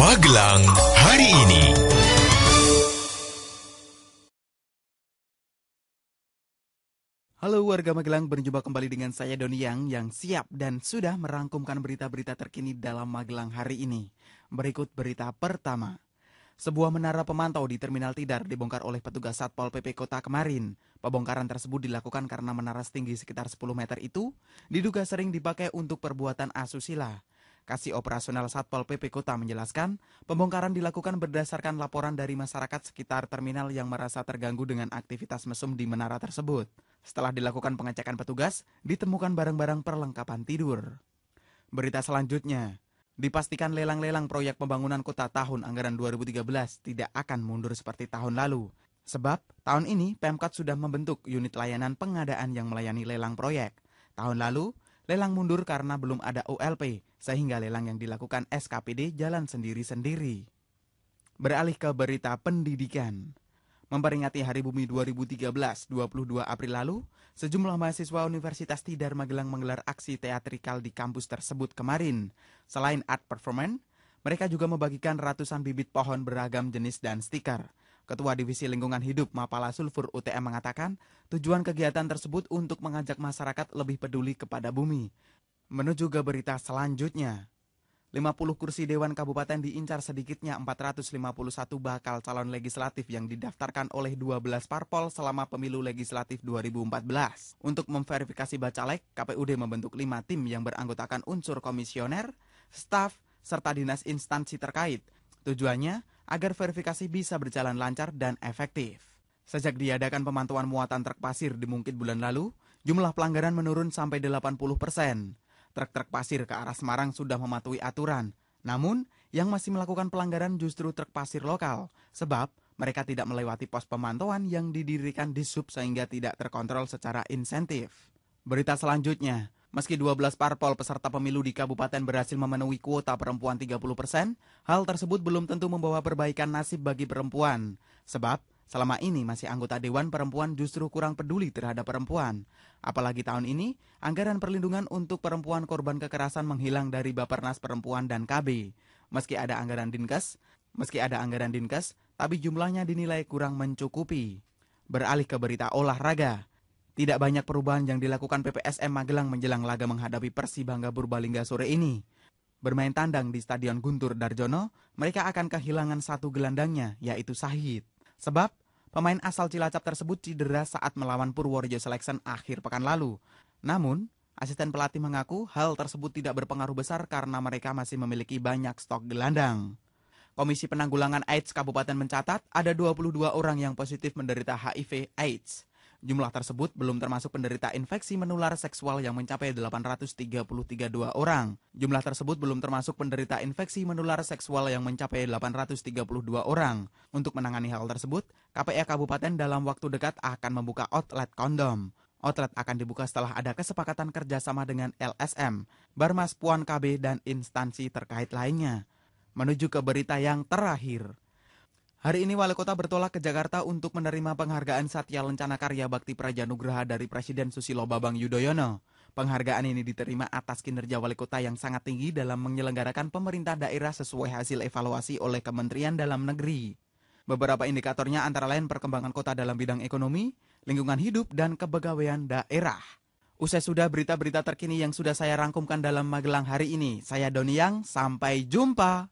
Magelang hari ini. Halo warga Magelang, berjumpa kembali dengan saya Doni yang siap dan sudah merangkumkan berita-berita terkini dalam Magelang hari ini. Berikut berita pertama. Sebuah menara pemantau di Terminal Tidar dibongkar oleh petugas Satpol PP Kota kemarin. Pembongkaran tersebut dilakukan karena menara setinggi sekitar 10 meter itu diduga sering dipakai untuk perbuatan asusila. Kasih Operasional Satpol PP Kota menjelaskan, pembongkaran dilakukan berdasarkan laporan dari masyarakat sekitar terminal yang merasa terganggu dengan aktivitas mesum di menara tersebut. Setelah dilakukan pengecekan petugas, ditemukan barang-barang perlengkapan tidur. Berita selanjutnya, dipastikan lelang-lelang proyek pembangunan kota tahun anggaran 2013 tidak akan mundur seperti tahun lalu. Sebab, tahun ini Pemkot sudah membentuk unit layanan pengadaan yang melayani lelang proyek. Tahun lalu, lelang mundur karena belum ada ULP, sehingga lelang yang dilakukan SKPD jalan sendiri-sendiri. Beralih ke berita pendidikan. Memperingati Hari Bumi 2013, 22 April lalu, sejumlah mahasiswa Universitas Tidar Magelang menggelar aksi teatrikal di kampus tersebut kemarin. Selain art performance, mereka juga membagikan ratusan bibit pohon beragam jenis dan stiker. Ketua Divisi Lingkungan Hidup Mapala Sulfur UTM mengatakan, tujuan kegiatan tersebut untuk mengajak masyarakat lebih peduli kepada bumi. Menuju ke berita selanjutnya. 50 kursi Dewan Kabupaten diincar sedikitnya 451 bakal calon legislatif yang didaftarkan oleh 12 parpol selama pemilu legislatif 2014. Untuk memverifikasi bacalek, KPUD membentuk 5 tim yang beranggotakan unsur komisioner, staf, serta dinas instansi terkait. Tujuannya agar verifikasi bisa berjalan lancar dan efektif. Sejak diadakan pemantauan muatan truk pasir di Mungkit bulan lalu, jumlah pelanggaran menurun sampai 80%. Truk-truk pasir ke arah Semarang sudah mematuhi aturan. Namun, yang masih melakukan pelanggaran justru truk pasir lokal. Sebab, mereka tidak melewati pos pemantauan yang didirikan di sub sehingga tidak terkontrol secara insentif. Berita selanjutnya, meski 12 parpol peserta pemilu di kabupaten berhasil memenuhi kuota perempuan 30%, hal tersebut belum tentu membawa perbaikan nasib bagi perempuan. Sebab, selama ini masih anggota Dewan Perempuan justru kurang peduli terhadap perempuan. Apalagi tahun ini, anggaran perlindungan untuk perempuan korban kekerasan menghilang dari Bapernas Perempuan dan KB. Meski ada anggaran Dinkes, tapi jumlahnya dinilai kurang mencukupi. Beralih ke berita olahraga. Tidak banyak perubahan yang dilakukan PPSM Magelang menjelang laga menghadapi Persibangga Purbalingga sore ini. Bermain tandang di Stadion Guntur Darjono, mereka akan kehilangan satu gelandangnya, yaitu Sahid. Sebab, pemain asal Cilacap tersebut cedera saat melawan Purworejo Selection akhir pekan lalu. Namun, asisten pelatih mengaku hal tersebut tidak berpengaruh besar karena mereka masih memiliki banyak stok gelandang. Komisi Penanggulangan AIDS Kabupaten mencatat ada 22 orang yang positif menderita HIV/AIDS. Jumlah tersebut belum termasuk penderita infeksi menular seksual yang mencapai 832 orang. Jumlah tersebut belum termasuk penderita infeksi menular seksual yang mencapai 832 orang. Untuk menangani hal tersebut, KPA Kabupaten dalam waktu dekat akan membuka outlet kondom. Outlet akan dibuka setelah ada kesepakatan kerjasama dengan LSM, Barmas Puan KB, dan instansi terkait lainnya. Menuju ke berita yang terakhir. Hari ini Wali Kota bertolak ke Jakarta untuk menerima penghargaan Satya Lencana Karya Bakti Prajanugraha dari Presiden Susilo Bambang Yudhoyono. Penghargaan ini diterima atas kinerja Wali Kota yang sangat tinggi dalam menyelenggarakan pemerintah daerah sesuai hasil evaluasi oleh Kementerian Dalam Negeri. Beberapa indikatornya antara lain perkembangan kota dalam bidang ekonomi, lingkungan hidup, dan kepegawaian daerah. Usai sudah berita-berita terkini yang sudah saya rangkumkan dalam Magelang hari ini. Saya Doni Yang, sampai jumpa.